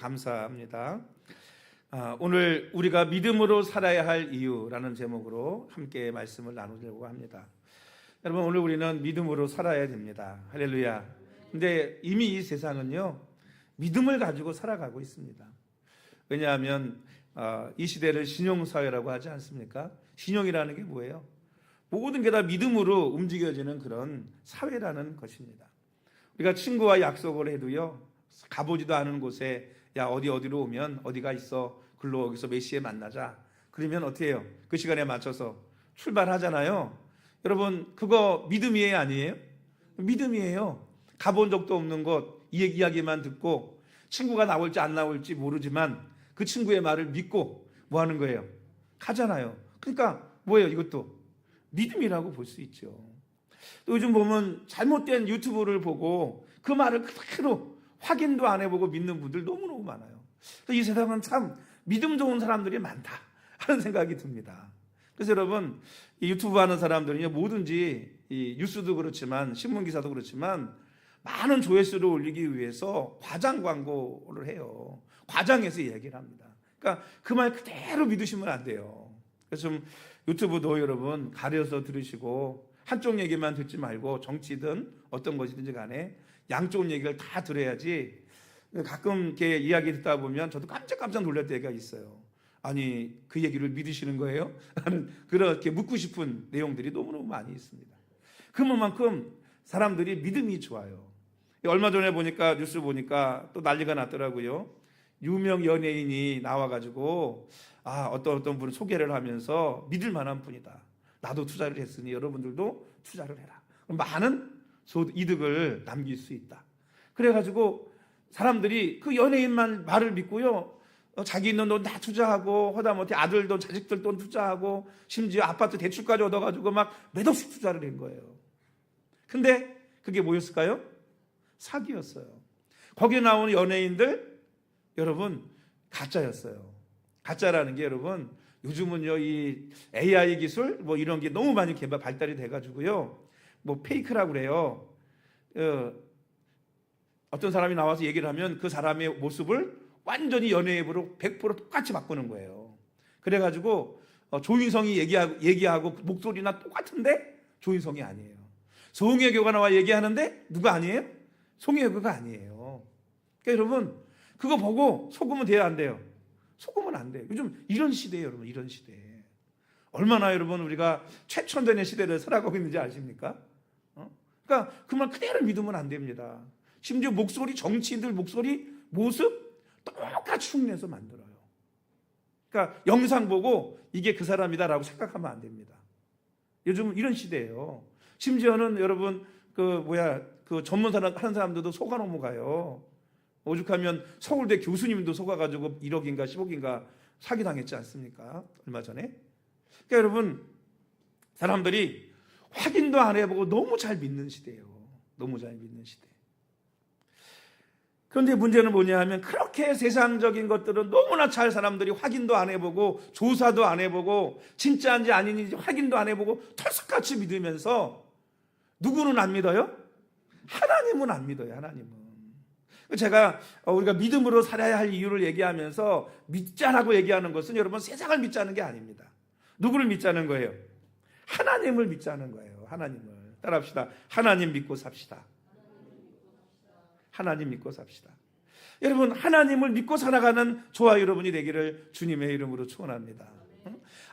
감사합니다. 오늘 우리가 믿음으로 살아야 할 이유라는 제목으로 함께 말씀을 나누려고 합니다. 여러분, 오늘 우리는 믿음으로 살아야 됩니다. 할렐루야. 근데 이미 이 세상은요, 믿음을 가지고 살아가고 있습니다. 왜냐하면 이 시대를 신용사회라고 하지 않습니까? 신용이라는 게 뭐예요? 모든 게 다 믿음으로 움직여지는 그런 사회라는 것입니다. 우리가 친구와 약속을 해도요, 가보지도 않은 곳에 야 어디로 오면 어디가 있어, 글로 여기서 몇 시에 만나자, 그러면 어떻게 해요? 그 시간에 맞춰서 출발하잖아요. 여러분, 그거 믿음이에요, 아니에요? 믿음이에요. 가본 적도 없는 곳 이야기만 듣고 친구가 나올지 안 나올지 모르지만 그 친구의 말을 믿고 뭐 하는 거예요? 가잖아요. 그러니까 뭐예요? 이것도 믿음이라고 볼 수 있죠. 또 요즘 보면 잘못된 유튜브를 보고 그 말을 그대로 확인도 안 해보고 믿는 분들 너무너무 많아요. 이 세상은 참 믿음 좋은 사람들이 많다 하는 생각이 듭니다. 그래서 여러분, 이 유튜브 하는 사람들이 뭐든지 이 뉴스도 그렇지만 신문기사도 그렇지만 많은 조회수를 올리기 위해서 과장 광고를 해요. 과장해서 얘기를 합니다. 그러니까 그 말 그대로 믿으시면 안 돼요. 그래서 좀 유튜브도 여러분 가려서 들으시고 한쪽 얘기만 듣지 말고 정치든 어떤 것이든지 간에 양쪽 얘기를 다 들어야지. 가끔 이렇게 이야기 듣다 보면 저도 깜짝 놀랄 때가 있어요. 아니, 그 얘기를 믿으시는 거예요? 하는 그렇게 묻고 싶은 내용들이 너무너무 많이 있습니다. 그만큼 사람들이 믿음이 좋아요. 얼마 전에 보니까 뉴스 보니까 또 난리가 났더라고요. 유명 연예인이 나와가지고 어떤 분을 소개를 하면서 믿을 만한 분이다. 나도 투자를 했으니 여러분들도 투자를 해라. 많은 이득을 남길 수 있다. 그래가지고 사람들이 그 연예인만 말을 믿고요, 자기 있는 돈 다 투자하고 하다못해 아들 돈 자식들 돈 투자하고 심지어 아파트 대출까지 얻어가지고 막 몇 억씩 투자를 한 거예요. 근데 그게 뭐였을까요? 사기였어요. 거기에 나오는 연예인들 여러분 가짜였어요. 가짜라는 게 여러분 요즘은요, 이 AI 기술 뭐 이런 게 너무 많이 발달이 돼가지고요, 뭐 페이크라고 그래요. 어떤 사람이 나와서 얘기를 하면 그 사람의 모습을 완전히 연예인으로 100% 똑같이 바꾸는 거예요. 그래가지고 조인성이 얘기하고 목소리나 똑같은데 조인성이 아니에요. 송혜교가 나와 얘기하는데 누가 아니에요? 송혜교가 아니에요. 그러니까 여러분, 그거 보고 속으면 돼요, 안 돼요? 속으면 안 돼요. 요즘 이런 시대예요, 여러분. 이런 시대. 얼마나 여러분 우리가 최첨단의 시대를 살아가고 있는지 아십니까? 그러니까 그 말 그대로 믿으면 안 됩니다. 심지어 목소리, 정치인들 목소리, 모습 똑같이 흉내서 만들어요. 그러니까 영상 보고 이게 그 사람이다라고 생각하면 안 됩니다. 요즘 이런 시대예요. 심지어는 여러분 그 전문사 하는 사람들도 속아 넘어가요. 오죽하면 서울대 교수님도 속아가지고 1억인가 10억인가 사기당했지 않습니까? 얼마 전에. 그러니까 여러분, 사람들이 확인도 안 해보고 너무 잘 믿는 시대예요. 너무 잘 믿는 시대. 그런데 문제는 뭐냐 하면 그렇게 세상적인 것들은 너무나 잘 사람들이 확인도 안 해보고 조사도 안 해보고 진짜인지 아닌지 확인도 안 해보고 털썩같이 믿으면서 누구는 안 믿어요? 하나님은 안 믿어요. 하나님은. 제가 우리가 믿음으로 살아야 할 이유를 얘기하면서 믿자라고 얘기하는 것은 여러분 세상을 믿자는 게 아닙니다. 누구를 믿자는 거예요? 하나님을 믿자는 거예요. 하나님을. 따라합시다. 하나님 믿고 삽시다. 하나님 믿고 삽시다. 여러분, 하나님을 믿고 살아가는 저와 여러분이 되기를 주님의 이름으로 축원합니다.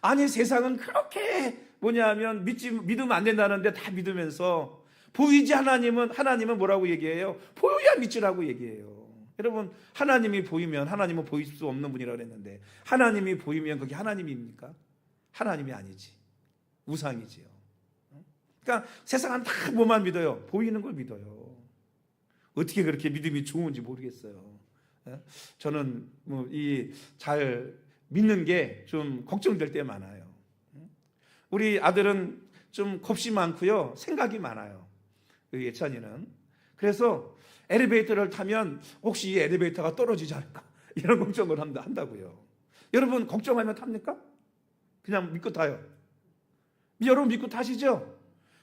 아니, 세상은 그렇게 뭐냐면 믿으면 안 된다는데 다 믿으면서 보이지 하나님은 뭐라고 얘기해요? 보여야 믿으라고 얘기해요. 여러분, 하나님이 보이면 하나님은 보일 수 없는 분이라고 그랬는데 하나님이 보이면 그게 하나님입니까? 하나님이 아니지. 우상이지요. 그러니까 세상은 다 뭐만 믿어요? 보이는 걸 믿어요. 어떻게 그렇게 믿음이 좋은지 모르겠어요. 저는 잘 믿는 게 좀 걱정될 때 많아요. 우리 아들은 좀 겁이 많고요, 생각이 많아요. 예찬이는. 그래서 엘리베이터를 타면 혹시 이 엘리베이터가 떨어지지 않을까 이런 걱정을 한다고요. 여러분, 걱정하면 탑니까? 그냥 믿고 타요. 여러분 믿고 타시죠?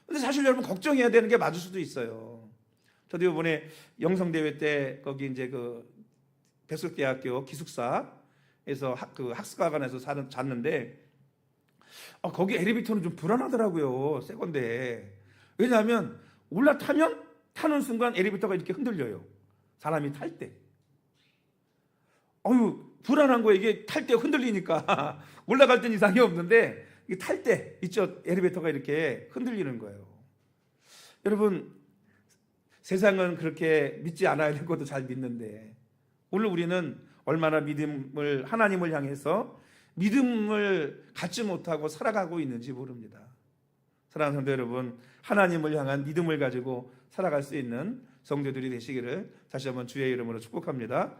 근데 사실 여러분 걱정해야 되는 게 맞을 수도 있어요. 저도 이번에 영성대회 때 거기 이제 백석대학교 기숙사에서 그 학습가관에서 잤는데 거기 엘리베이터는 좀 불안하더라고요. 새 건데. 왜냐하면 올라타면 타는 순간 엘리베이터가 이렇게 흔들려요. 사람이 탈 때. 불안한 거예요. 이게 탈 때 흔들리니까 올라갈 땐 이상이 없는데 이게 탈 때 있죠. 엘리베이터가 이렇게 흔들리는 거예요. 여러분, 세상은 그렇게 믿지 않아야 될 것도 잘 믿는데 오늘 우리는 얼마나 하나님을 향해서 믿음을 갖지 못하고 살아가고 있는지 모릅니다. 사랑하는 성도 여러분, 하나님을 향한 믿음을 가지고 살아갈 수 있는 성도들이 되시기를 다시 한번 주의 이름으로 축복합니다.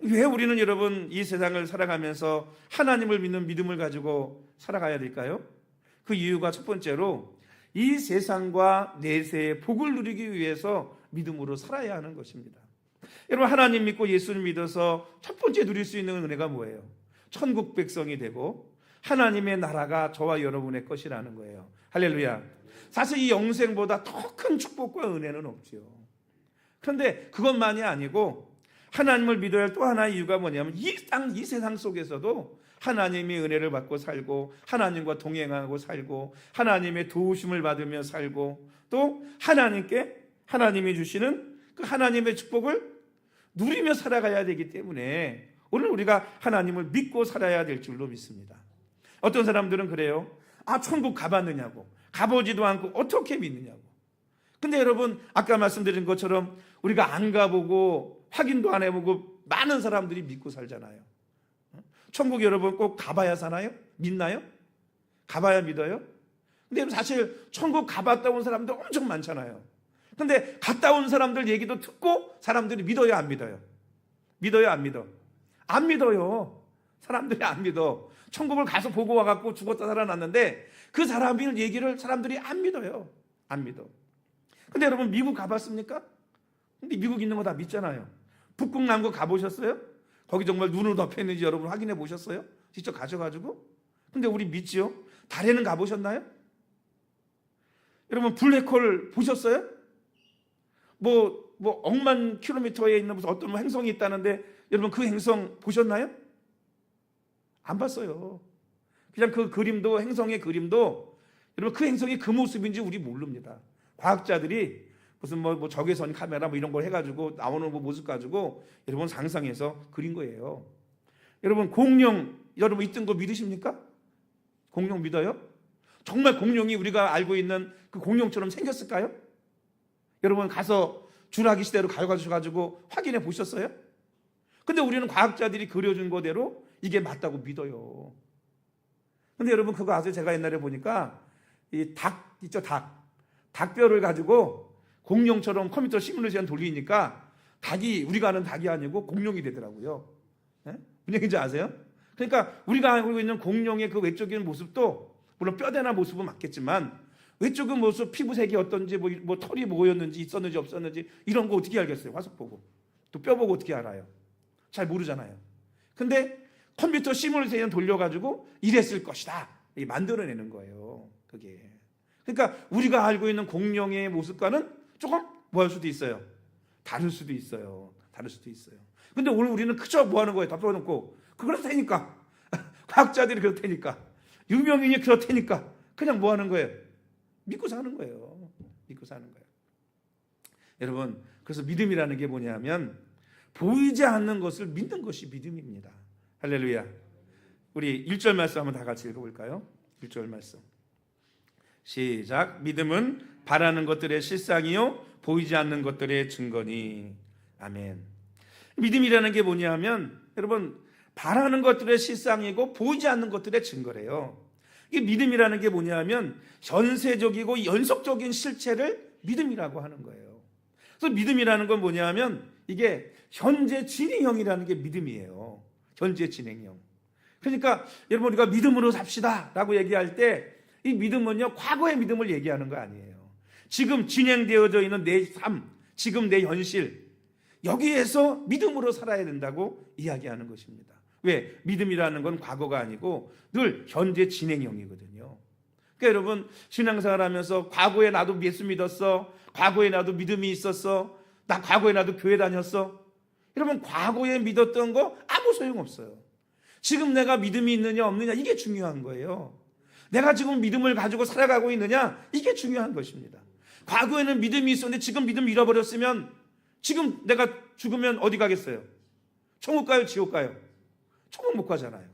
왜 우리는 여러분 이 세상을 살아가면서 하나님을 믿는 믿음을 가지고 살아가야 될까요? 그 이유가 첫 번째로 이 세상과 내세의 복을 누리기 위해서 믿음으로 살아야 하는 것입니다. 여러분, 하나님 믿고 예수를 믿어서 첫 번째 누릴 수 있는 은혜가 뭐예요? 천국 백성이 되고 하나님의 나라가 저와 여러분의 것이라는 거예요. 할렐루야. 사실 이 영생보다 더 큰 축복과 은혜는 없지요. 그런데 그것만이 아니고 하나님을 믿어야 할 또 하나의 이유가 뭐냐면 이 세상 속에서도 하나님의 은혜를 받고 살고 하나님과 동행하고 살고 하나님의 도우심을 받으며 살고 또 하나님이 주시는 그 하나님의 축복을 누리며 살아가야 되기 때문에 오늘 우리가 하나님을 믿고 살아야 될 줄로 믿습니다. 어떤 사람들은 그래요. 천국 가봤느냐고, 가보지도 않고 어떻게 믿느냐고. 근데 여러분, 아까 말씀드린 것처럼 우리가 안 가보고 확인도 안 해보고 많은 사람들이 믿고 살잖아요. 천국 여러분 꼭 가봐야 사나요? 믿나요? 가봐야 믿어요? 근데 사실 천국 가봤다 온 사람들 엄청 많잖아요. 근데 갔다 온 사람들 얘기도 듣고 사람들이 믿어요, 안 믿어요? 믿어요, 안 믿어? 안 믿어요. 사람들이 안 믿어. 천국을 가서 보고 와갖고 죽었다 살아났는데 그 사람의 얘기를 사람들이 안 믿어요. 안 믿어. 근데 여러분, 미국 가봤습니까? 근데 미국 있는 거 다 믿잖아요. 북극 남극 가보셨어요? 거기 정말 눈으로 덮여있는지 여러분 확인해 보셨어요? 직접 가셔가지고. 근데 우리 믿지요? 달에는 가보셨나요? 여러분, 블랙홀 보셨어요? 뭐 억만 킬로미터에 있는 무슨 어떤 행성이 있다는데 여러분 그 행성 보셨나요? 안 봤어요. 그냥 그 그림도, 행성의 그림도 여러분 그 행성이 그 모습인지 우리 모릅니다. 과학자들이 무슨 뭐 적외선 카메라 이런 걸 해가지고 나오는 모습 가지고 여러분 상상해서 그린 거예요. 여러분, 공룡 여러분 있던 거 믿으십니까? 공룡 믿어요? 정말 공룡이 우리가 알고 있는 그 공룡처럼 생겼을까요? 여러분 가서 주라기 시대로 가가지고 확인해 보셨어요? 근데 우리는 과학자들이 그려준 거대로 이게 맞다고 믿어요. 근데 여러분 그거 아세요? 제가 옛날에 보니까 이 닭 있죠, 닭뼈를 가지고 공룡처럼 컴퓨터 시뮬레이션 돌리니까 닭이 우리가 아는 닭이 아니고 공룡이 되더라고요. 네? 무슨 얘기인지 아세요? 그러니까 우리가 알고 있는 공룡의 그 외적인 모습도 물론 뼈대나 모습은 맞겠지만 외적인 모습, 피부색이 어떤지 뭐 털이 뭐였는지 있었는지 없었는지 이런 거 어떻게 알겠어요? 화석 보고. 또 뼈 보고 어떻게 알아요? 잘 모르잖아요. 근데 컴퓨터 시뮬레이션 돌려가지고 이랬을 것이다 만들어내는 거예요. 그게. 그러니까 우리가 알고 있는 공룡의 모습과는 조금 뭐 할 수도 있어요. 다를 수도 있어요. 근데 오늘 우리는 그저 뭐 하는 거예요? 답변해놓고 그렇다니까. 과학자들이 그렇다니까. 유명인이 그렇다니까. 그냥 뭐 하는 거예요? 믿고 사는 거예요. 여러분, 그래서 믿음이라는 게 뭐냐면 보이지 않는 것을 믿는 것이 믿음입니다. 할렐루야. 우리 1절 말씀 한번 다 같이 읽어볼까요? 1절 말씀 시작. 믿음은 바라는 것들의 실상이요 보이지 않는 것들의 증거니. 아멘. 믿음이라는 게 뭐냐면 여러분 바라는 것들의 실상이고 보이지 않는 것들의 증거래요. 이 믿음이라는 게 뭐냐면 현세적이고 연속적인 실체를 믿음이라고 하는 거예요. 그래서 믿음이라는 건 뭐냐면 이게 현재 진행형이라는 게 믿음이에요. 현재 진행형. 그러니까 여러분 우리가 믿음으로 삽시다 라고 얘기할 때 이 믿음은요 과거의 믿음을 얘기하는 거 아니에요. 지금 진행되어져 있는 내 삶, 지금 내 현실 여기에서 믿음으로 살아야 된다고 이야기하는 것입니다. 왜? 믿음이라는 건 과거가 아니고 늘 현재 진행형이거든요. 그러니까 여러분 신앙생활 하면서 과거에 나도 예수 믿었어, 과거에 나도 믿음이 있었어, 나 과거에 나도 교회 다녔어, 여러분, 과거에 믿었던 거 아무 소용없어요. 지금 내가 믿음이 있느냐 없느냐, 이게 중요한 거예요. 내가 지금 믿음을 가지고 살아가고 있느냐, 이게 중요한 것입니다. 과거에는 믿음이 있었는데 지금 믿음 잃어버렸으면 지금 내가 죽으면 어디 가겠어요? 천국 가요? 지옥 가요? 천국 못 가잖아요.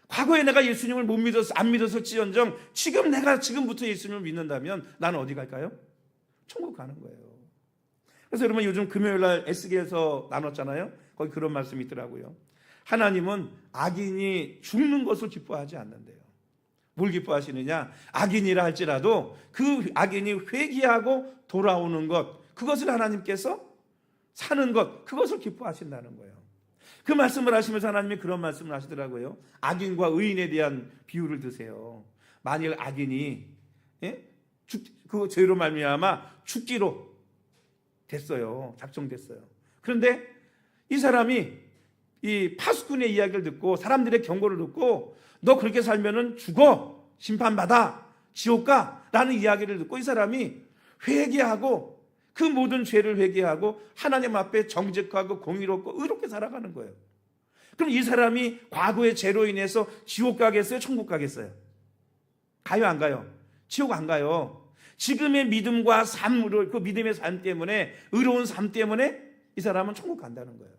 과거에 내가 예수님을 안 믿었을지언정 지금 내가 지금부터 예수님을 믿는다면 나는 어디 갈까요? 천국 가는 거예요. 그래서 여러분, 요즘 금요일날 S기에서 나눴잖아요. 거기 그런 말씀이 있더라고요. 하나님은 악인이 죽는 것을 기뻐하지 않는데요. 뭘 기뻐하시느냐? 악인이라 할지라도 그 악인이 회개하고 돌아오는 것, 그것을 하나님께서 사는 것, 그것을 기뻐하신다는 거예요. 그 말씀을 하시면서 하나님이 그런 말씀을 하시더라고요. 악인과 의인에 대한 비유를 드세요. 만일 악인이 그 죄로 말미암아 죽기로 됐어요. 작정됐어요. 그런데 이 사람이 이 파수꾼의 이야기를 듣고, 사람들의 경고를 듣고, 너 그렇게 살면은 죽어, 심판받아, 지옥 가, 라는 이야기를 듣고 이 사람이 회개하고, 그 모든 죄를 회개하고 하나님 앞에 정직하고 공의롭고 의롭게 살아가는 거예요. 그럼 이 사람이 과거의 죄로 인해서 지옥 가겠어요? 천국 가겠어요? 가요, 안 가요? 지옥 안 가요. 지금의 믿음과 삶으로, 그 믿음의 삶 때문에, 의로운 삶 때문에 이 사람은 천국 간다는 거예요.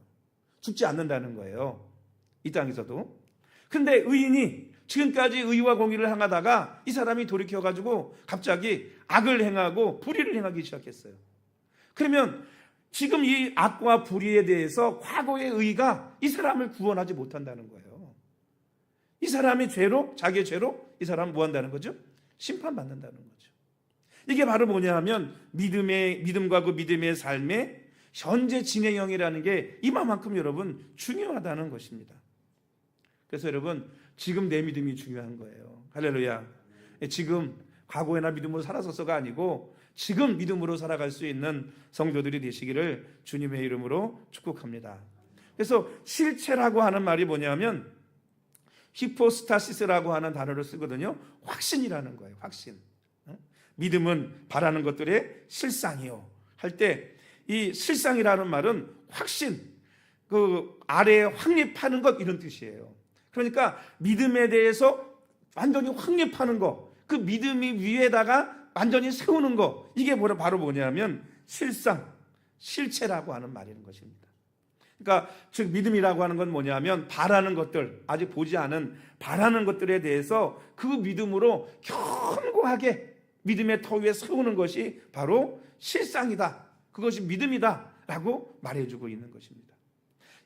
죽지 않는다는 거예요, 이 땅에서도. 근데 의인이 지금까지 의와 공의를 행하다가 이 사람이 돌이켜가지고 갑자기 악을 행하고 불의를 행하기 시작했어요. 그러면 지금 이 악과 불의에 대해서 과거의 의가 이 사람을 구원하지 못한다는 거예요. 이 사람이 죄로, 자기의 죄로 이 사람은 뭐 한다는 거죠? 심판받는다는 거죠. 이게 바로 뭐냐 하면 믿음과 그 믿음의 삶의 현재 진행형이라는 게 이만큼 여러분 중요하다는 것입니다. 그래서 여러분, 지금 내 믿음이 중요한 거예요. 할렐루야. 지금 과거에나 믿음으로 살아서서가 아니고 지금 믿음으로 살아갈 수 있는 성도들이 되시기를 주님의 이름으로 축복합니다. 그래서 실체라고 하는 말이 뭐냐면 히포스타시스라고 하는 단어를 쓰거든요. 확신이라는 거예요. 확신. 믿음은 바라는 것들의 실상이요 할 때, 이 실상이라는 말은 확신, 그 아래에 확립하는 것, 이런 뜻이에요. 그러니까 믿음에 대해서 완전히 확립하는 거, 그 믿음이 위에다가 완전히 세우는 거, 이게 바로 뭐냐면 실상, 실체라고 하는 말인 것입니다. 그러니까 즉 믿음이라고 하는 건 뭐냐면 바라는 것들, 아직 보지 않은 바라는 것들에 대해서 그 믿음으로 견고하게 믿음의 터 위에 세우는 것이 바로 실상이다, 그것이 믿음이다 라고 말해주고 있는 것입니다.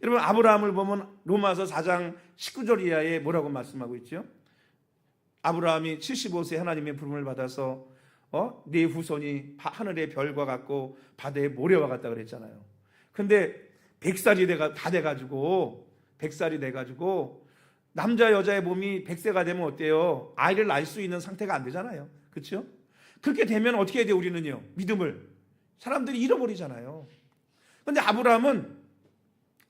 여러분, 아브라함을 보면 로마서 4장 19절 이하에 뭐라고 말씀하고 있죠? 아브라함이 75세 하나님의 부름을 받아서 네 후손이 하늘의 별과 같고 바다의 모래와 같다 그랬잖아요. 근데 100살이 다 돼가지고 100살이 돼가지고 남자 여자의 몸이 100세가 되면 어때요? 아이를 낳을 수 있는 상태가 안 되잖아요. 그렇죠? 그렇게 되면 어떻게 해야 돼요? 우리는요, 믿음을 사람들이 잃어버리잖아요. 근데 아브라함은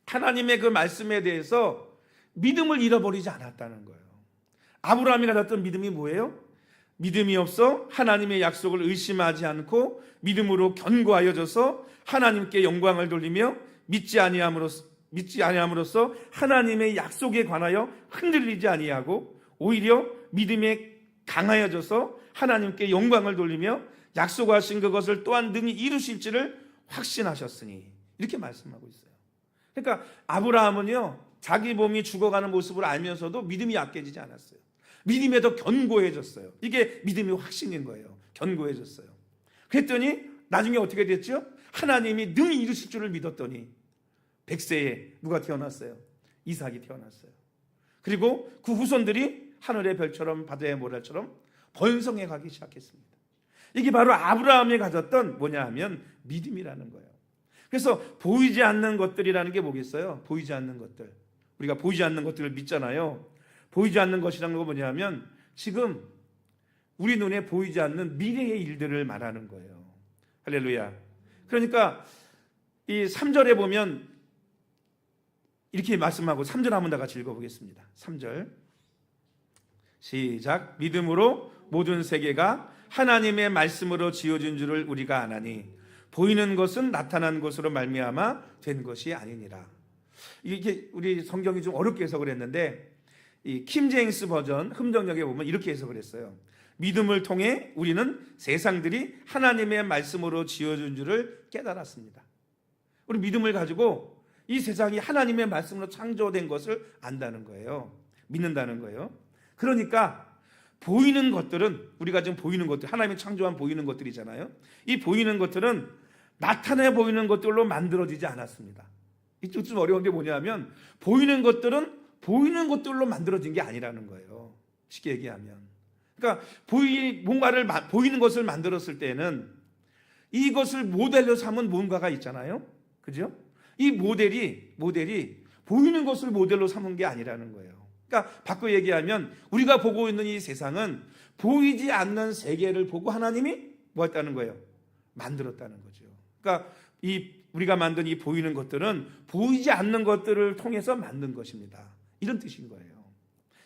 하나님의 그 말씀에 대해서 믿음을 잃어버리지 않았다는 거예요. 아브라함이 가졌던 믿음이 뭐예요? 믿음이 없어 하나님의 약속을 의심하지 않고 믿음으로 견고하여져서 하나님께 영광을 돌리며 믿지 아니함으로써 하나님의 약속에 관하여 흔들리지 아니하고 오히려 믿음에 강하여져서 하나님께 영광을 돌리며 약속하신 그것을 또한 능히 이루실지를 확신하셨으니, 이렇게 말씀하고 있어요. 그러니까 아브라함은요, 자기 몸이 죽어가는 모습을 알면서도 믿음이 약해지지 않았어요. 믿음에 더 견고해졌어요. 이게 믿음의 확신인 거예요. 견고해졌어요. 그랬더니 나중에 어떻게 됐죠? 하나님이 능히 이루실 줄을 믿었더니 100세에 누가 태어났어요? 이삭이 태어났어요. 그리고 그 후손들이 하늘의 별처럼 바다의 모래처럼 번성해 가기 시작했습니다. 이게 바로 아브라함이 가졌던 뭐냐 하면 믿음이라는 거예요. 그래서 보이지 않는 것들이라는 게 뭐겠어요? 보이지 않는 것들. 우리가 보이지 않는 것들을 믿잖아요. 보이지 않는 것이라는 건 뭐냐면 지금 우리 눈에 보이지 않는 미래의 일들을 말하는 거예요. 할렐루야. 그러니까 이 3절에 보면 이렇게 말씀하고 3절 한번 다 같이 읽어보겠습니다. 3절 시작. 믿음으로 모든 세계가 하나님의 말씀으로 지어진 줄을 우리가 아나니 보이는 것은 나타난 것으로 말미암아 된 것이 아니니라. 이게 우리 성경이 좀 어렵게 해석을 했는데 이 킴제임스 버전 흠정역에 보면 이렇게 해석을 했어요. 믿음을 통해 우리는 세상들이 하나님의 말씀으로 지어준 줄을 깨달았습니다. 우리 믿음을 가지고 이 세상이 하나님의 말씀으로 창조된 것을 안다는 거예요. 믿는다는 거예요. 그러니까 보이는 것들은, 우리가 지금 보이는 것들, 하나님이 창조한 보이는 것들이잖아요. 이 보이는 것들은 나타내 보이는 것들로 만들어지지 않았습니다. 이쪽 좀 어려운 게 뭐냐면 보이는 것들은 보이는 것들로 만들어진 게 아니라는 거예요. 쉽게 얘기하면. 그러니까 보이는 것을 만들었을 때는 이것을 모델로 삼은 뭔가가 있잖아요. 그죠? 이 모델이 보이는 것을 모델로 삼은 게 아니라는 거예요. 그러니까 바꿔 얘기하면 우리가 보고 있는 이 세상은 보이지 않는 세계를 보고 하나님이 뭐 했다는 거예요? 만들었다는 거죠. 그러니까 우리가 만든 이 보이는 것들은 보이지 않는 것들을 통해서 만든 것입니다. 이런 뜻인 거예요.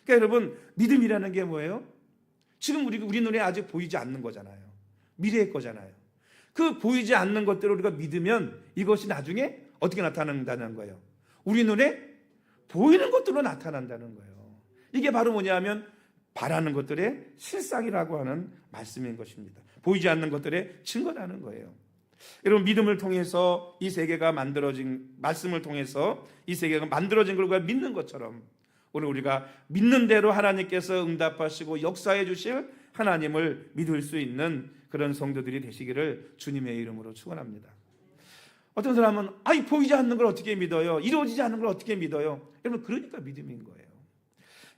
그러니까 여러분, 믿음이라는 게 뭐예요? 지금 우리 눈에 아직 보이지 않는 거잖아요. 미래의 거잖아요. 그 보이지 않는 것들을 우리가 믿으면 이것이 나중에 어떻게 나타난다는 거예요? 우리 눈에 보이는 것들로 나타난다는 거예요. 이게 바로 뭐냐면 바라는 것들의 실상이라고 하는 말씀인 것입니다. 보이지 않는 것들의 증거라는 거예요. 여러분, 믿음을 통해서 이 세계가 만들어진, 말씀을 통해서 이 세계가 만들어진 걸 우리가 믿는 것처럼 오늘 우리가 믿는 대로 하나님께서 응답하시고 역사해 주실 하나님을 믿을 수 있는 그런 성도들이 되시기를 주님의 이름으로 축원합니다. 어떤 사람은 보이지 않는 걸 어떻게 믿어요? 이루어지지 않는 걸 어떻게 믿어요? 여러분, 그러니까 믿음인 거예요.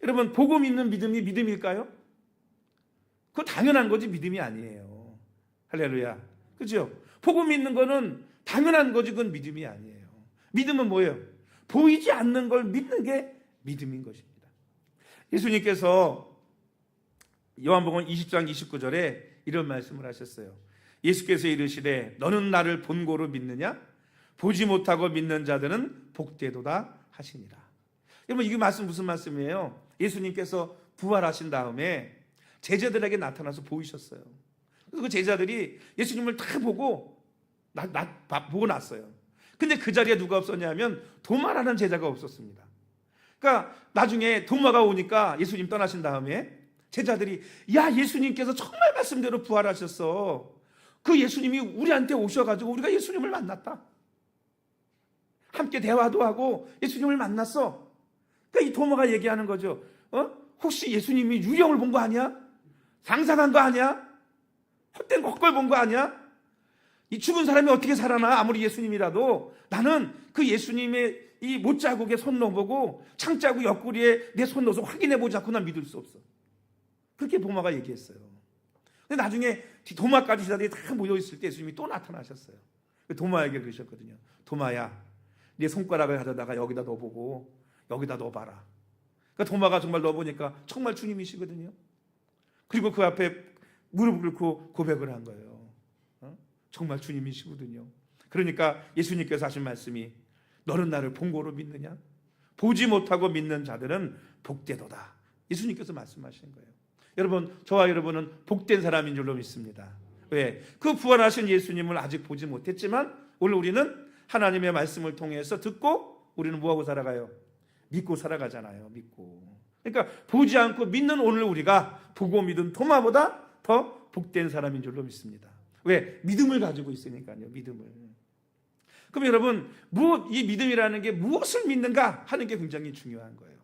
여러분, 보고 믿는 믿음이 믿음일까요? 그거 당연한 거지 믿음이 아니에요. 할렐루야. 그죠? 보고 믿는 거는 당연한 거지 그건 믿음이 아니에요. 믿음은 뭐예요? 보이지 않는 걸 믿는 게 믿음인 것입니다. 예수님께서 요한복음 20장 29절에 이런 말씀을 하셨어요. 예수께서 이르시되 너는 나를 본고로 믿느냐? 보지 못하고 믿는 자들은 복되도다 하시니라. 여러분, 이게 말씀 무슨 말씀이에요? 예수님께서 부활하신 다음에 제자들에게 나타나서 보이셨어요. 그 제자들이 예수님을 다 보고 났어요. 근데 그 자리에 누가 없었냐면 도마라는 제자가 없었습니다. 그러니까 나중에 도마가 오니까 예수님 떠나신 다음에 제자들이 야, 예수님께서 정말 말씀대로 부활하셨어. 그 예수님이 우리한테 오셔가지고 우리가 예수님을 만났다. 함께 대화도 하고 예수님을 만났어. 그러니까 이 도마가 얘기하는 거죠. 혹시 예수님이 유령을 본 거 아니야? 상상한 거 아니야? 헛된 헛걸 본 거 아니야? 이 죽은 사람이 어떻게 살아나? 아무리 예수님이라도 나는 그 예수님의 이 못자국에 손 넣어보고 창자국 옆구리에 내 손 넣어서 확인해보지 않고 난 믿을 수 없어. 그렇게 도마가 얘기했어요. 근데 나중에 도마까지 제자들이 다 모여있을 때 예수님이 또 나타나셨어요. 도마에게 그러셨거든요. 도마야, 네 손가락을 가져다가 여기다 넣어보고 여기다 넣어봐라. 그러니까 도마가 정말 넣어보니까 정말 주님이시거든요. 그리고 그 앞에 무릎을 꿇고 고백을 한 거예요. 정말 주님이시거든요. 그러니까 예수님께서 하신 말씀이 너는 나를 본고로 믿느냐? 보지 못하고 믿는 자들은 복되도다. 예수님께서 말씀하신 거예요. 여러분, 저와 여러분은 복된 사람인 줄로 믿습니다. 왜? 그 부활하신 예수님을 아직 보지 못했지만 오늘 우리는 하나님의 말씀을 통해서 듣고 우리는 뭐하고 살아가요? 믿고 살아가잖아요. 믿고. 그러니까 보지 않고 믿는 오늘 우리가 보고 믿은 도마보다 더 복된 사람인 줄로 믿습니다. 왜? 믿음을 가지고 있으니까요. 믿음을. 그럼 여러분, 이 믿음이라는 게 무엇을 믿는가 하는 게 굉장히 중요한 거예요.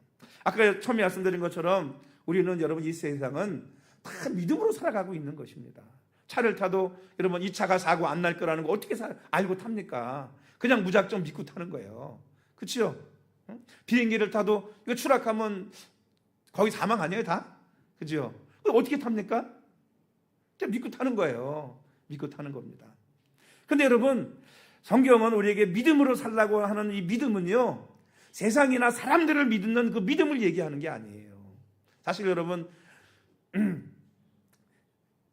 아까 처음에 말씀드린 것처럼 우리는 여러분 이 세상은 다 믿음으로 살아가고 있는 것입니다. 차를 타도 여러분 이 차가 사고 안 날 거라는 거 어떻게 알고 탑니까? 그냥 무작정 믿고 타는 거예요. 그렇죠? 비행기를 타도 이거 추락하면 거의 사망 아니에요 다? 그죠? 어떻게 탑니까? 그냥 믿고 타는 거예요. 믿고 타는 겁니다. 근데 여러분, 성경은 우리에게 믿음으로 살라고 하는 이 믿음은요, 세상이나 사람들을 믿는 그 믿음을 얘기하는 게 아니에요. 사실 여러분,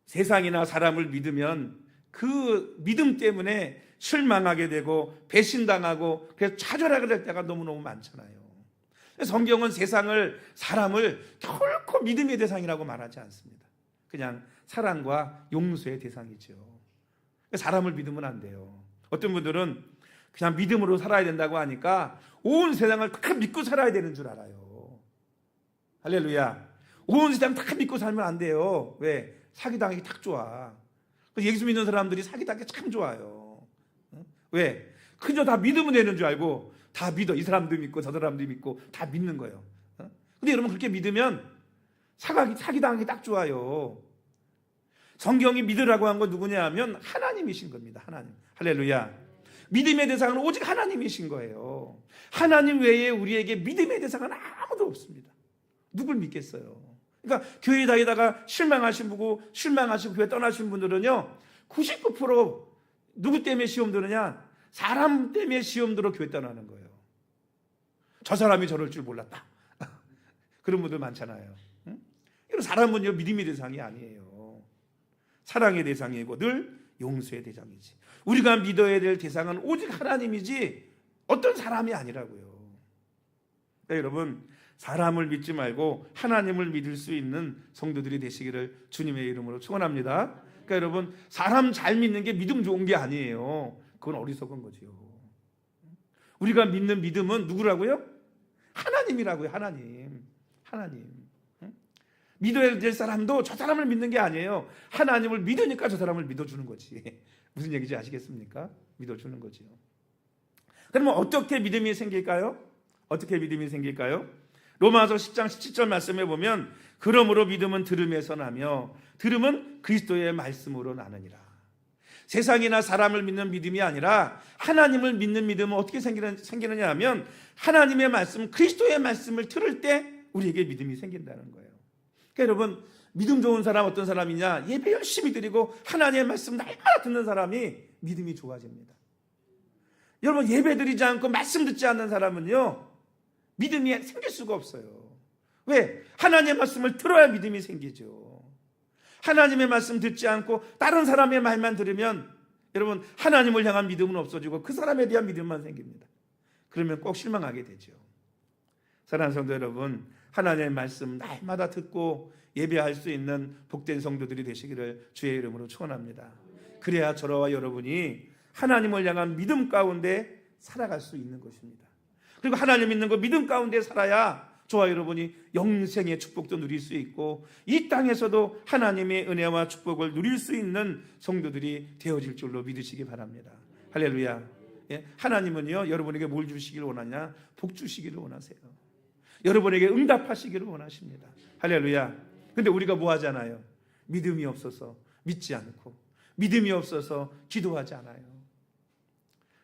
세상이나 사람을 믿으면 그 믿음 때문에 실망하게 되고 배신당하고 그래서 좌절하게 될 때가 너무너무 많잖아요. 성경은 세상을, 사람을 결코 믿음의 대상이라고 말하지 않습니다. 그냥 사랑과 용서의 대상이죠. 사람을 믿으면 안 돼요. 어떤 분들은 그냥 믿음으로 살아야 된다고 하니까 온 세상을 다 믿고 살아야 되는 줄 알아요. 할렐루야. 온 세상 다 믿고 살면 안 돼요. 왜? 사기당하기 딱 좋아. 그래서 예수 믿는 사람들이 사기당하기 참 좋아요. 왜? 그저 다 믿으면 되는 줄 알고 다 믿어. 이 사람도 믿고 저 사람도 믿고 다 믿는 거예요. 근데 여러분 그렇게 믿으면 사기당하기 딱 좋아요. 성경이 믿으라고 한 건 누구냐 하면 하나님이신 겁니다. 하나님. 할렐루야. 믿음의 대상은 오직 하나님이신 거예요. 하나님 외에 우리에게 믿음의 대상은 아무도 없습니다. 누굴 믿겠어요? 그러니까 교회 다니다가 실망하시고 교회 떠나신 분들은요 99% 누구 때문에 시험 드느냐? 사람 때문에 시험 들어 교회 떠나는 거예요. 저 사람이 저럴 줄 몰랐다. 그런 분들 많잖아요. 이런 사람은요 믿음의 대상이 아니에요. 사랑의 대상이고 늘 용서의 대상이지. 우리가 믿어야 될 대상은 오직 하나님이지 어떤 사람이 아니라고요. 그러니까 여러분 사람을 믿지 말고 하나님을 믿을 수 있는 성도들이 되시기를 주님의 이름으로 축원합니다. 그러니까 여러분 사람 잘 믿는 게 믿음 좋은 게 아니에요. 그건 어리석은 거죠. 우리가 믿는 믿음은 누구라고요? 하나님이라고요. 하나님. 믿어야 될 사람도 저 사람을 믿는 게 아니에요. 하나님을 믿으니까 저 사람을 믿어주는 거지. 무슨 얘기인지 아시겠습니까? 믿어주는 거죠. 그러면 어떻게 믿음이 생길까요? 로마서 10장 17절 말씀에 보면 그러므로 믿음은 들음에서 나며 들음은 그리스도의 말씀으로 나느니라. 세상이나 사람을 믿는 믿음이 아니라 하나님을 믿는 믿음은 어떻게 생기느냐 하면 하나님의 말씀, 그리스도의 말씀을 들을 때 우리에게 믿음이 생긴다는 거예요. 그러니까 여러분 믿음 좋은 사람 어떤 사람이냐? 예배 열심히 드리고 하나님의 말씀 날마다 듣는 사람이 믿음이 좋아집니다. 여러분 예배 드리지 않고 말씀 듣지 않는 사람은요 믿음이 생길 수가 없어요. 왜? 하나님의 말씀을 들어야 믿음이 생기죠. 하나님의 말씀 듣지 않고 다른 사람의 말만 들으면 여러분 하나님을 향한 믿음은 없어지고 그 사람에 대한 믿음만 생깁니다. 그러면 꼭 실망하게 되죠. 사랑하는 성도 여러분, 하나님의 말씀 날마다 듣고 예배할 수 있는 복된 성도들이 되시기를 주의 이름으로 축원합니다. 그래야 저와 여러분이 하나님을 향한 믿음 가운데 살아갈 수 있는 것입니다. 그리고 하나님 믿는 거 믿음 가운데 살아야 저와 여러분이 영생의 축복도 누릴 수 있고 이 땅에서도 하나님의 은혜와 축복을 누릴 수 있는 성도들이 되어질 줄로 믿으시기 바랍니다. 할렐루야. 예? 하나님은요 여러분에게 뭘 주시기를 원하냐? 복 주시기를 원하세요. 여러분에게 응답하시기를 원하십니다. 할렐루야. 근데 우리가 뭐 하잖아요? 믿음이 없어서 믿지 않고 믿음이 없어서 기도하지 않아요.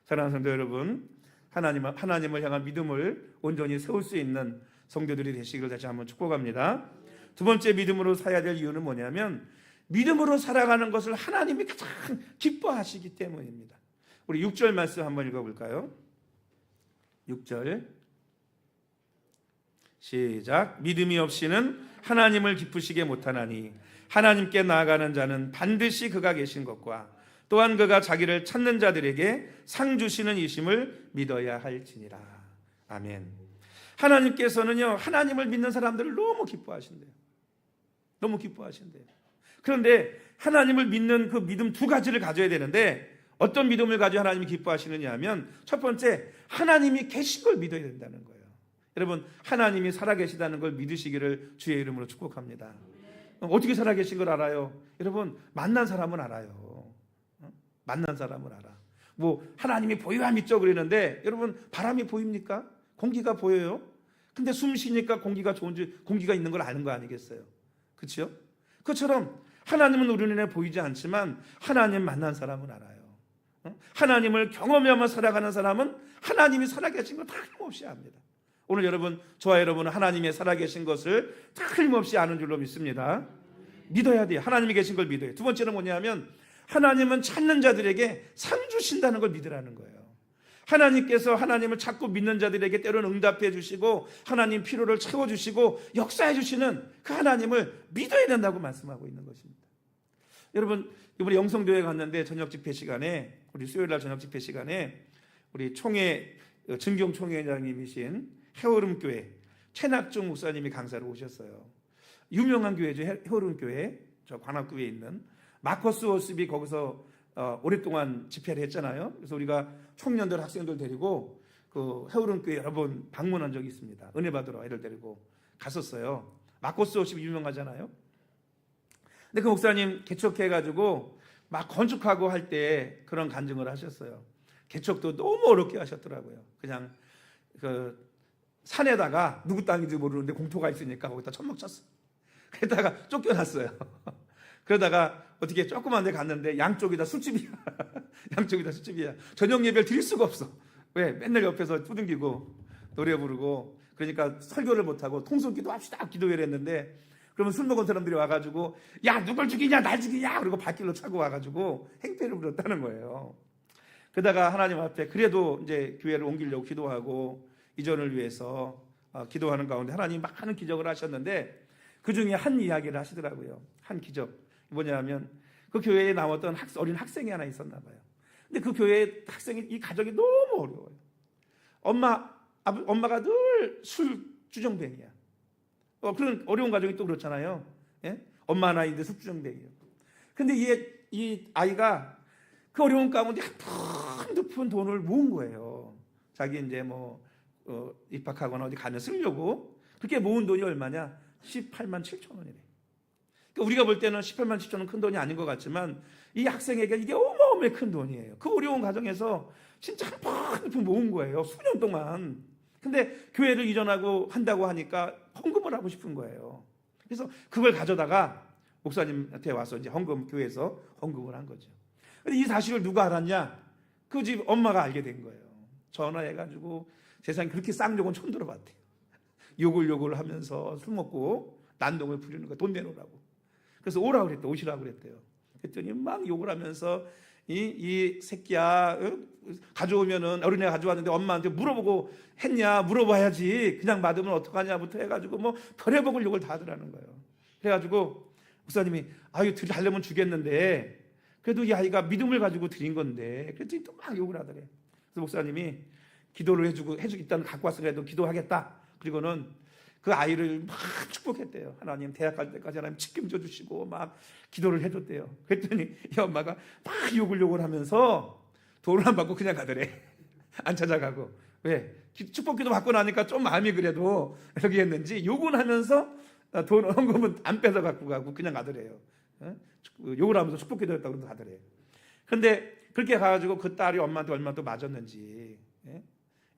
사랑하는 성도 여러분, 하나님을 향한 믿음을 온전히 세울 수 있는 성도들이 되시기를 다시 한번 축복합니다. 두 번째 믿음으로 살아야 될 이유는 뭐냐면 믿음으로 살아가는 것을 하나님이 가장 기뻐하시기 때문입니다. 우리 6절 말씀 한번 읽어볼까요? 6절 시작. 믿음이 없이는 하나님을 기쁘시게 못하나니 하나님께 나아가는 자는 반드시 그가 계신 것과 또한 그가 자기를 찾는 자들에게 상 주시는 이심을 믿어야 할지니라. 아멘. 하나님께서는요 하나님을 믿는 사람들을 너무 기뻐하신대요. 그런데 하나님을 믿는 그 믿음 두 가지를 가져야 되는데 어떤 믿음을 가지고 하나님이 기뻐하시느냐 하면 첫 번째 하나님이 계신 걸 믿어야 된다는 거예요. 여러분 하나님이 살아계시다는 걸 믿으시기를 주의 이름으로 축복합니다. 어떻게 살아계신 걸 알아요? 여러분 만난 사람은 알아요. 만난 사람은 알아. 뭐 하나님이 보여야 믿죠 그러는데 여러분 바람이 보입니까? 공기가 보여요? 근데 숨 쉬니까 공기가 있는 걸 아는 거 아니겠어요? 그렇죠? 그것처럼 하나님은 우리 눈에 보이지 않지만 하나님 만난 사람은 알아요. 하나님을 경험하며 살아가는 사람은 하나님이 살아계신 걸 틀림없이 압니다. 오늘 여러분, 저와 여러분은 하나님의 살아계신 것을 틀림없이 아는 줄로 믿습니다. 믿어야 돼요. 하나님이 계신 걸 믿어요. 두 번째는 뭐냐면 하나님은 찾는 자들에게 상 주신다는 걸 믿으라는 거예요. 하나님께서 하나님을 찾고 믿는 자들에게 때로는 응답해 주시고 하나님 필요를 채워주시고 역사해 주시는 그 하나님을 믿어야 된다고 말씀하고 있는 것입니다. 여러분 이번에 영성교회 갔는데 저녁 집회 시간에 우리 수요일날 저녁 집회 시간에 우리 증경 총회장님이신 해오름교회 최낙중 목사님이 강사로 오셨어요. 유명한 교회죠. 해오름교회 저 관악구에 있는 마커스 워스비 거기서 오랫동안 집회를 했잖아요. 그래서 우리가 청년들, 학생들 데리고 그 해오른교회 여러 번 방문한 적이 있습니다. 은혜 받으러 애들 데리고 갔었어요. 마코스 옷이 유명하잖아요. 근데 그 목사님 개척해가지고 막 건축하고 할 때 그런 간증을 하셨어요. 개척도 너무 어렵게 하셨더라고요. 그냥 그 산에다가 누구 땅인지 모르는데 공터가 있으니까 거기다 천막 쳤어. 그러다가 쫓겨났어요. 그러다가 어떻게 조그만 데 갔는데 양쪽이다 술집이야. 양쪽이다 술집이야. 저녁 예배를 드릴 수가 없어. 왜? 맨날 옆에서 두둥기고 노래 부르고 그러니까 설교를 못하고 통성기도 합시다 기도회를 했는데 그러면 술 먹은 사람들이 와가지고 야 누굴 죽이냐 날 죽이냐 그리고 발길로 차고 와가지고 행패를 부렸다는 거예요. 그러다가 하나님 앞에 그래도 이제 교회를 옮기려고 기도하고 이전을 위해서 기도하는 가운데 하나님 많은 기적을 하셨는데 그 중에 한 이야기를 하시더라고요. 한 기적 뭐냐면 그 교회에 나왔던 어린 학생이 하나 있었나 봐요. 근데 그 교회 학생이 이 가정이 너무 어려워요. 엄마가 늘 술 주정뱅이야. 그런 어려운 가정이 또 그렇잖아요. 예? 엄마 하나인데 술 주정뱅이에요. 근데 이 아이가 그 어려운 가운데 한두 푼 돈을 모은 거예요. 자기 이제 입학하거나 어디 가면 쓰려고. 그렇게 모은 돈이 얼마냐? 18만 7천 원이래. 그러니까 우리가 볼 때는 18만 7천 원은 큰 돈이 아닌 것 같지만 이 학생에게 이게 어마어마하게 큰 돈이에요. 그 어려운 가정에서 진짜 한 푼 모은 거예요. 수년 동안. 근데 교회를 이전하고 한다고 하니까 헌금을 하고 싶은 거예요. 그래서 그걸 가져다가 목사님한테 와서 이제 교회에서 헌금을 한 거죠. 근데 이 사실을 누가 알았냐? 그 집 엄마가 알게 된 거예요. 전화해가지고 세상에 그렇게 쌍욕은 처음 들어봤대요. 욕을 하면서 술 먹고 난동을 부리는 거 돈 내놓으라고. 그래서 오라고 그랬대. 오시라고 그랬대요. 그랬더니 막 욕을 하면서 이 새끼야 가져오면은 어린애가 가져왔는데 엄마한테 물어보고 했냐 물어봐야지 그냥 받으면 어떡하냐부터 해가지고 별의복을 욕을 다 하더라는 거예요. 그래가지고 목사님이 달려면 주겠는데 그래도 이 아이가 믿음을 가지고 드린 건데 그랬더니 또 막 욕을 하더래. 그래서 목사님이 기도를 해주고 일단 갖고 왔으니까 해도 기도하겠다. 그리고는 그 아이를 막 축복했대요. 하나님 대학 갈 때까지 하나님 책임져 주시고 막 기도를 해줬대요. 그랬더니 이 엄마가 막 욕을 하면서 돈을 안 받고 그냥 가더래. 안 찾아가고. 왜? 축복기도 받고 나니까 좀 마음이 그래도 여기 했는지 욕은 하면서 돈 헌금은 안 뺏어 갖고 가고 그냥 가더래요. 욕을 하면서 축복기도 했다고 그러면서 가더래요. 근데 그렇게 가가지고 그 딸이 엄마한테 얼마나 또 맞았는지.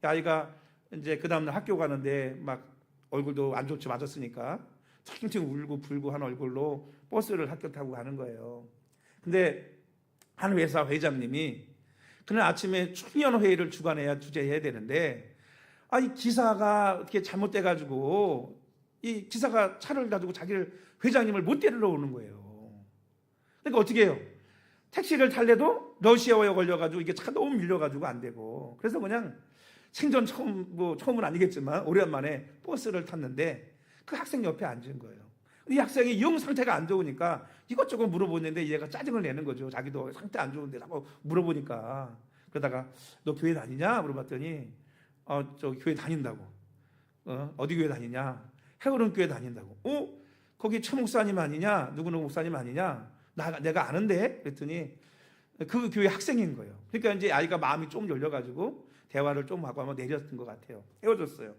아이가 이제 그 다음날 학교 가는데 막 얼굴도 안 좋지 맞았으니까 칭칭 울고 불고 한 얼굴로 버스를 학교 타고 가는 거예요. 근데 한 회사 회장님이 그날 아침에 총연회의를 주재해야 되는데 이 기사가 어떻게 잘못돼가지고 이 기사가 차를 가지고 회장님을 못 데리러 오는 거예요. 그러니까 어떻게 해요? 택시를 탈래도 러시아어에 걸려가지고 이게 차가 너무 밀려가지고 안 되고 그래서 그냥 생전 처음은 아니겠지만 오랜만에 버스를 탔는데 그 학생 옆에 앉은 거예요. 이 학생이 영 상태가 안 좋으니까 이것저것 물어보는데 얘가 짜증을 내는 거죠. 자기도 상태 안 좋은데 자꾸 물어보니까. 그러다가 너 교회 다니냐? 물어봤더니 저 교회 다닌다고. 어디 교회 다니냐? 해오른 교회 다닌다고. 거기 최 목사님 아니냐? 누구누구 목사님 아니냐? 내가 아는데? 그랬더니 그 교회 학생인 거예요. 그러니까 이제 아이가 마음이 좀 열려가지고 대화를 좀 하고 아마 내렸던 것 같아요. 헤어졌어요.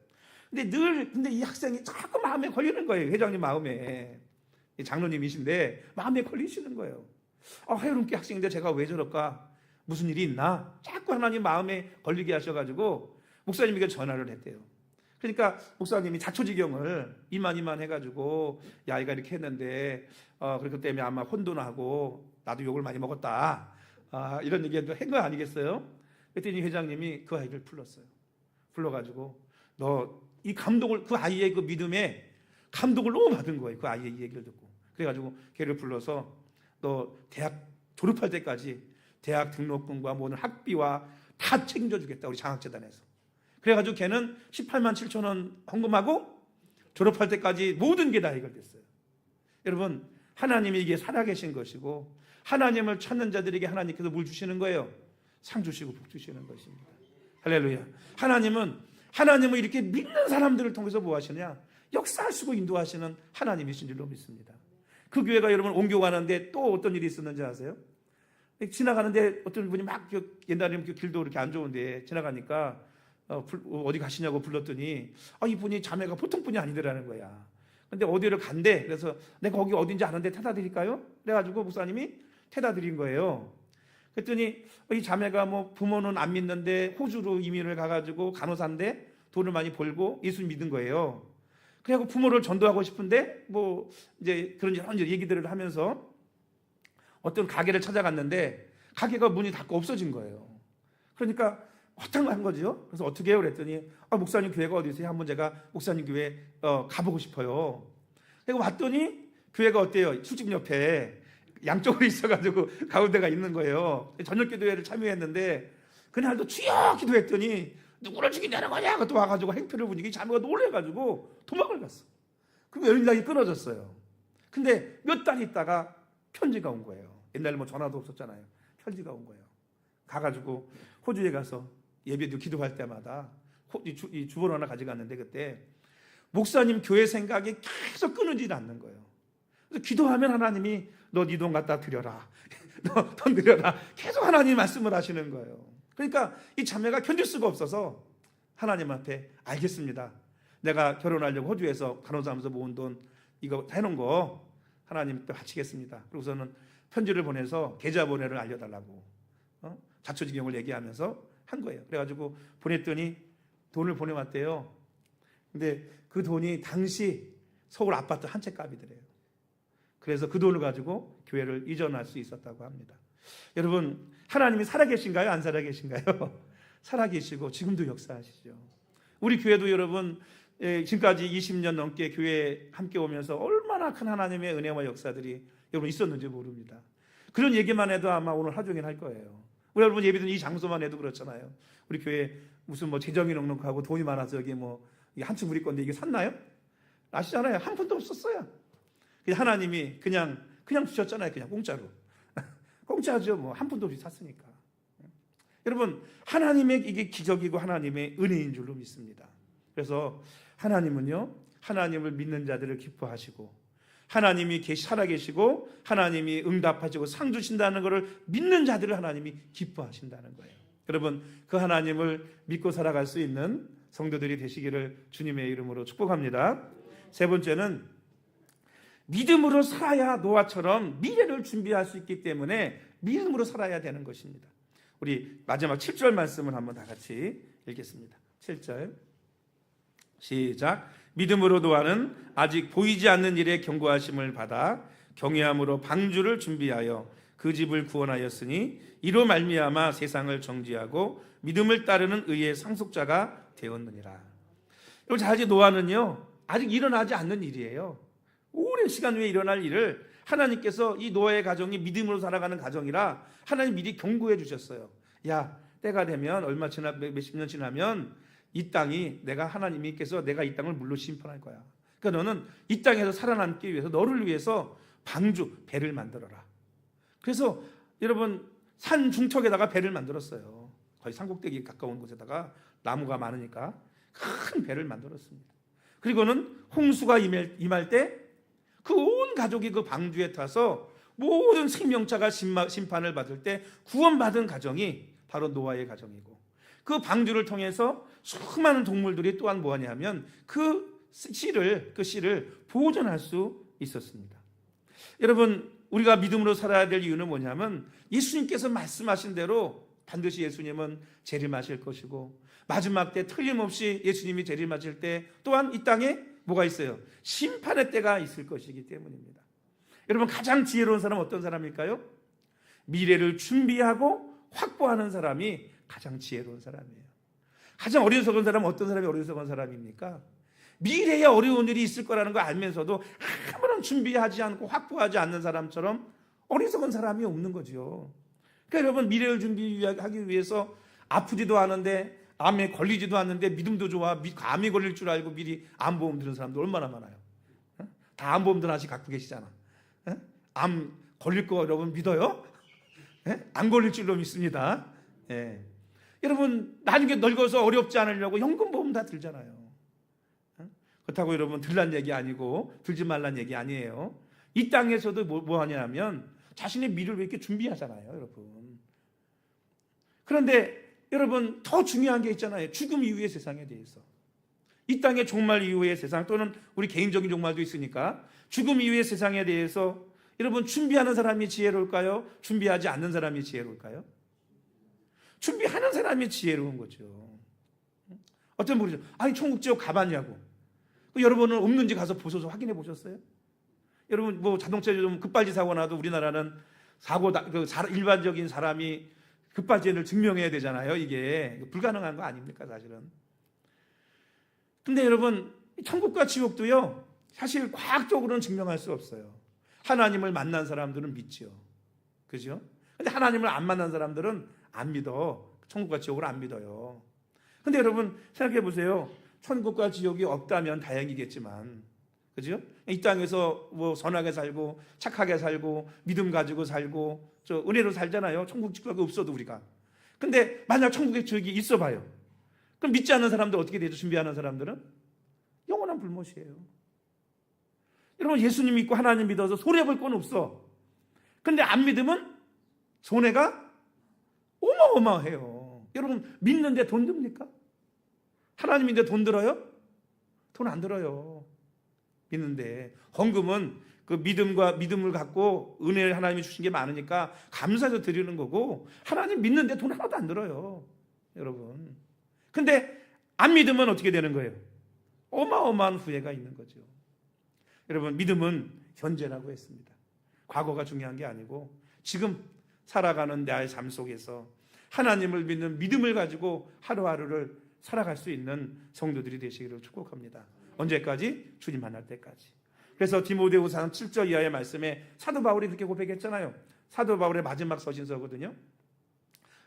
근데 이 학생이 자꾸 마음에 걸리는 거예요. 회장님 마음에. 장로님이신데 마음에 걸리시는 거예요. 해오른교 학생인데 제가 왜 저럴까? 무슨 일이 있나? 자꾸 하나님 마음에 걸리게 하셔가지고 목사님에게 전화를 했대요. 그러니까 목사님이 자초지경을 이만 해가지고 야 아이가 이렇게 했는데 그렇기 때문에 아마 혼돈하고 나도 욕을 많이 먹었다. 이런 얘기도 한 거 아니겠어요? 그랬더니 회장님이 그 아이를 불렀어요. 불러가지고 너 이 감동을 그 아이의 그 믿음에 감동을 너무 받은 거예요. 그 아이의 이 얘기를 듣고. 그래가지고 걔를 불러서 너 대학 졸업할 때까지 대학 등록금과 모든 학비와 다 책임져 주겠다. 우리 장학재단에서. 그래가지고 걔는 18만 7천 원 헌금하고 졸업할 때까지 모든 게 다 해결됐어요. 여러분 하나님이 이게 살아계신 것이고 하나님을 찾는 자들에게 하나님께서 뭘 주시는 거예요? 상 주시고 복 주시는 것입니다. 할렐루야. 하나님을 이렇게 믿는 사람들을 통해서 뭐 하시느냐? 역사하시고 인도하시는 하나님이신 줄로 믿습니다. 그 교회가 여러분 옮겨가는데 또 어떤 일이 있었는지 아세요? 지나가는데 어떤 분이 막 옛날에는 길도 이렇게 안 좋은데 지나가니까 어디 가시냐고 불렀더니 이분이 자매가 보통 분이 아니더라는 거야. 근데 어디를 간대. 그래서 내가 거기 어딘지 아는데 태다 드릴까요? 그래가지고 목사님이 태다 드린 거예요. 그랬더니 이 자매가 뭐 부모는 안 믿는데 호주로 이민을 가가지고 간호사인데 돈을 많이 벌고 예수 믿은 거예요. 그래갖고 부모를 전도하고 싶은데 뭐 이제 그런 여러 얘기들을 하면서 어떤 가게를 찾아갔는데 가게가 문이 닫고 없어진 거예요. 그러니까 허탕한 거죠. 그래서 어떻게 해요? 그랬더니 목사님 교회가 어디세요? 한번 제가 목사님 교회 가보고 싶어요. 그리고 왔더니 교회가 어때요? 술집 옆에 양쪽으로 있어가지고 가운데가 있는 거예요. 저녁 기도회를 참여했는데 그날도 주여 기도했더니 누구를 죽이냐는 거냐? 또 와가지고 행패를 부니까 자매가 놀래가지고 도망을 갔어. 그리고 연락이 끊어졌어요. 근데 몇 달 있다가 편지가 온 거예요. 옛날에 뭐 전화도 없었잖아요. 편지가 온 거예요. 가가지고 호주에 가서 예배도 기도할 때마다 이 주보를 하나 가져갔는데 그때 목사님 교회 생각이 계속 끊어지지 않는 거예요. 그래서 기도하면 하나님이 너 네 돈 갖다 드려라. 너 돈 드려라. 계속 하나님 말씀을 하시는 거예요. 그러니까 이 자매가 견딜 수가 없어서 하나님 앞에 알겠습니다. 내가 결혼하려고 호주에서 간호사하면서 모은 돈 이거 해놓은 거 하나님께 바치겠습니다. 그러고서는 편지를 보내서 계좌번호를 알려달라고 자초지경을 얘기하면서 한 거예요. 그래가지고 보냈더니 돈을 보내왔대요. 근데 그 돈이 당시 서울 아파트 한 채 값이더래요. 그래서 그 돈을 가지고 교회를 이전할 수 있었다고 합니다. 여러분 하나님이 살아계신가요? 안 살아계신가요? 살아계시고 지금도 역사하시죠. 우리 교회도 여러분 지금까지 20년 넘게 교회에 함께 오면서 얼마나 큰 하나님의 은혜와 역사들이 여러분 있었는지 모릅니다. 그런 얘기만 해도 아마 오늘 하루 종일 할 거예요. 우리 여러분 예배드린 이 장소만 해도 그렇잖아요. 우리 교회 무슨 뭐 재정이 넉넉하고 돈이 많아서 여기 뭐 한층 우리 건데 이게 샀나요? 아시잖아요. 한 푼도 없었어요. 그냥 하나님이 그냥 주셨잖아요. 그냥 공짜로. 공짜죠. 뭐 한 푼도 없이 샀으니까. 여러분 하나님의 이게 기적이고 하나님의 은혜인 줄로 믿습니다. 그래서 하나님은요, 하나님을 믿는 자들을 기뻐하시고 하나님이 살아계시고 하나님이 응답하시고 상 주신다는 것을 믿는 자들을 하나님이 기뻐하신다는 거예요. 여러분 그 하나님을 믿고 살아갈 수 있는 성도들이 되시기를 주님의 이름으로 축복합니다. 세 번째는 믿음으로 살아야 노아처럼 미래를 준비할 수 있기 때문에 믿음으로 살아야 되는 것입니다. 우리 마지막 7절 말씀을 한번 다 같이 읽겠습니다. 7절 시작. 믿음으로 노아는 아직 보이지 않는 일에 경고하심을 받아 경외함으로 방주를 준비하여 그 집을 구원하였으니 이로 말미암아 세상을 정죄하고 믿음을 따르는 의의 상속자가 되었느니라. 여러분 잘 아시 노아는요 아직 일어나지 않는 일이에요. 오랜 시간 후에 일어날 일을 하나님께서 이 노아의 가정이 믿음으로 살아가는 가정이라 하나님 미리 경고해 주셨어요. 야 때가 되면 얼마 지나 몇십 년 지나면 이 땅이 하나님께서 내가 이 땅을 물로 심판할 거야. 그러니까 너는 이 땅에서 살아남기 위해서 너를 위해서 방주 배를 만들어라. 그래서 여러분 산 중턱에다가 배를 만들었어요. 거의 산꼭대기 가까운 곳에다가 나무가 많으니까 큰 배를 만들었습니다. 그리고는 홍수가 임할 때 그 온 가족이 그 방주에 타서 모든 생명체가 심판을 받을 때 구원받은 가정이 바로 노아의 가정이고 그 방주를 통해서 수많은 동물들이 또한 뭐하냐면 그 씨를 보존할 수 있었습니다. 여러분 우리가 믿음으로 살아야 될 이유는 뭐냐면 예수님께서 말씀하신 대로 반드시 예수님은 재림하실 것이고 마지막 때 틀림없이 예수님이 재림하실 때 또한 이 땅에 뭐가 있어요? 심판의 때가 있을 것이기 때문입니다. 여러분 가장 지혜로운 사람은 어떤 사람일까요? 미래를 준비하고 확보하는 사람이 가장 지혜로운 사람이에요. 가장 어리석은 사람은 어떤 사람이 어리석은 사람입니까? 미래에 어려운 일이 있을 거라는 걸 알면서도 아무런 준비하지 않고 확보하지 않는 사람처럼 어리석은 사람이 없는 거죠. 그러니까 여러분 미래를 준비하기 위해서 아프지도 않은데 암에 걸리지도 않는데 믿음도 좋아 암이 걸릴 줄 알고 미리 암보험 드는 사람도 얼마나 많아요. 다 암보험들 하나씩 갖고 계시잖아. 암 걸릴 거 여러분 믿어요? 안 걸릴 줄로 믿습니다. 여러분 나중에 늙어서 어렵지 않으려고 연금보험 다 들잖아요. 그렇다고 여러분 들란 얘기 아니고 들지 말란 얘기 아니에요. 이 땅에서도 뭐 하냐면 자신의 미래를 왜 이렇게 준비하잖아요, 여러분. 그런데 여러분 더 중요한 게 있잖아요. 죽음 이후의 세상에 대해서. 이 땅의 종말 이후의 세상 또는 우리 개인적인 종말도 있으니까 죽음 이후의 세상에 대해서 여러분 준비하는 사람이 지혜로울까요? 준비하지 않는 사람이 지혜로울까요? 준비하는 사람이 지혜로운 거죠. 어떤 분이죠. 아니 천국 지옥 가봤냐고. 여러분은 없는지 가서 보셔서 확인해 보셨어요? 여러분 뭐 자동차 좀 급발진 사고 나도 우리나라는 일반적인 사람이 급발진을 증명해야 되잖아요. 이게 불가능한 거 아닙니까 사실은. 근데 여러분 천국과 지옥도요 사실 과학적으로는 증명할 수 없어요. 하나님을 만난 사람들은 믿죠. 그죠? 근데 하나님을 안 만난 사람들은 안 믿어. 천국과 지옥을 안 믿어요. 근데 여러분 생각해 보세요. 천국과 지옥이 없다면 다행이겠지만, 그죠? 이 땅에서 뭐 선하게 살고 착하게 살고 믿음 가지고 살고 저 은혜로 살잖아요. 천국 지옥이 없어도 우리가. 근데 만약 천국의 지옥이 있어 봐요. 그럼 믿지 않는 사람들 어떻게 되죠? 준비하는 사람들은 영원한 불못이에요. 여러분 예수님 믿고 하나님 믿어서 손해볼 건 없어. 근데 안 믿으면 손해가 어마어마해요. 여러분 믿는데 돈 듭니까? 하나님인데 돈 들어요? 돈 안 들어요. 믿는데 헌금은 그 믿음을 갖고 은혜를 하나님이 주신 게 많으니까 감사해서 드리는 거고 하나님 믿는데 돈 하나도 안 들어요. 여러분. 근데 안 믿으면 어떻게 되는 거예요? 어마어마한 후회가 있는 거죠. 여러분 믿음은 현재라고 했습니다. 과거가 중요한 게 아니고 지금 살아가는 나의 삶 속에서 하나님을 믿는 믿음을 가지고 하루하루를 살아갈 수 있는 성도들이 되시기를 축복합니다. 언제까지? 주님 만날 때까지. 그래서 디모데후서 7절 이하의 말씀에 사도 바울이 그렇게 고백했잖아요. 사도 바울의 마지막 서신서거든요.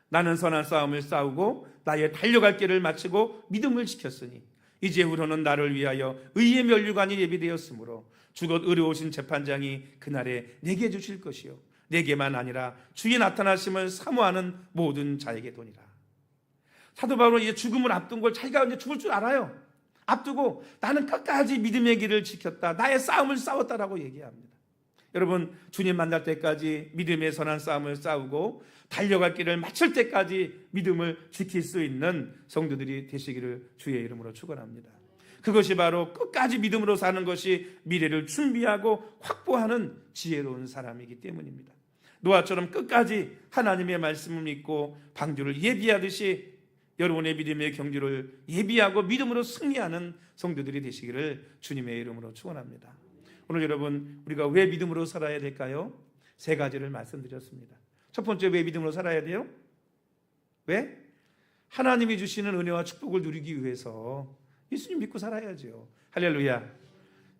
나는 선한 싸움을 싸우고 나의 달려갈 길을 마치고 믿음을 지켰으니 이제후로는 나를 위하여 의의 면류관이 예비되었으므로 주곧 의로우신 재판장이 그날에 내게 주실 것이요 내게만 아니라 주의 나타나심을 사모하는 모든 자에게 도니라. 사도 바울은 이제 죽음을 앞둔 걸 자기가 이제 죽을 줄 알아요. 앞두고 나는 끝까지 믿음의 길을 지켰다. 나의 싸움을 싸웠다라고 얘기합니다. 여러분 주님 만날 때까지 믿음의 선한 싸움을 싸우고 달려갈 길을 마칠 때까지 믿음을 지킬 수 있는 성도들이 되시기를 주의 이름으로 축원합니다. 그것이 바로 끝까지 믿음으로 사는 것이 미래를 준비하고 확보하는 지혜로운 사람이기 때문입니다. 노아처럼 끝까지 하나님의 말씀을 믿고 방주를 예비하듯이 여러분의 믿음의 경주를 예비하고 믿음으로 승리하는 성도들이 되시기를 주님의 이름으로 축원합니다. 오늘 여러분 우리가 왜 믿음으로 살아야 될까요? 세 가지를 말씀드렸습니다. 첫 번째 왜 믿음으로 살아야 돼요? 왜? 하나님이 주시는 은혜와 축복을 누리기 위해서 예수님 믿고 살아야죠. 할렐루야.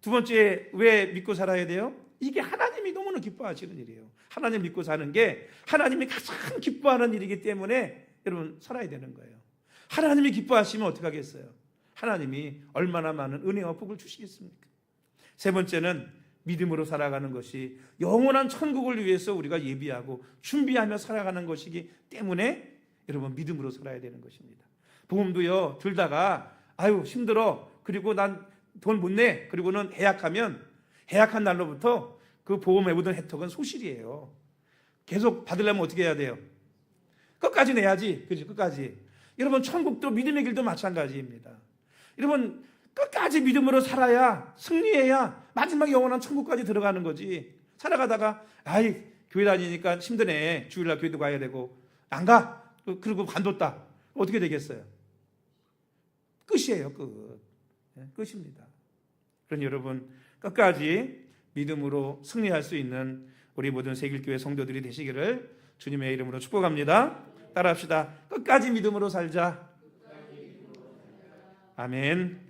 두 번째 왜 믿고 살아야 돼요? 이게 하나님이 너무나 기뻐하시는 일이에요. 하나님 믿고 사는 게 하나님이 가장 기뻐하는 일이기 때문에 여러분 살아야 되는 거예요. 하나님이 기뻐하시면 어떻게 하겠어요? 하나님이 얼마나 많은 은혜와 복을 주시겠습니까? 세 번째는 믿음으로 살아가는 것이 영원한 천국을 위해서 우리가 예비하고 준비하며 살아가는 것이기 때문에 여러분 믿음으로 살아야 되는 것입니다. 보험도요 들다가 아유 힘들어 그리고 난 돈 못 내 그리고는 해약하면 해약한 날로부터 그 보험에 묻은 혜택은 소실이에요. 계속 받으려면 어떻게 해야 돼요? 끝까지 내야지. 그죠? 끝까지. 여러분 천국도 믿음의 길도 마찬가지입니다. 여러분 끝까지 믿음으로 살아야 승리해야 마지막 영원한 천국까지 들어가는 거지. 살아가다가 아이 교회 다니니까 힘드네. 주일날 교회도 가야 되고 안 가. 그리고 관뒀다. 어떻게 되겠어요? 끝이에요. 끝. 끝입니다. 그러니 여러분 끝까지 믿음으로 승리할 수 있는 우리 모든 세길교회 성도들이 되시기를 주님의 이름으로 축복합니다. 따라합시다. 끝까지 믿음으로 살자. 아멘.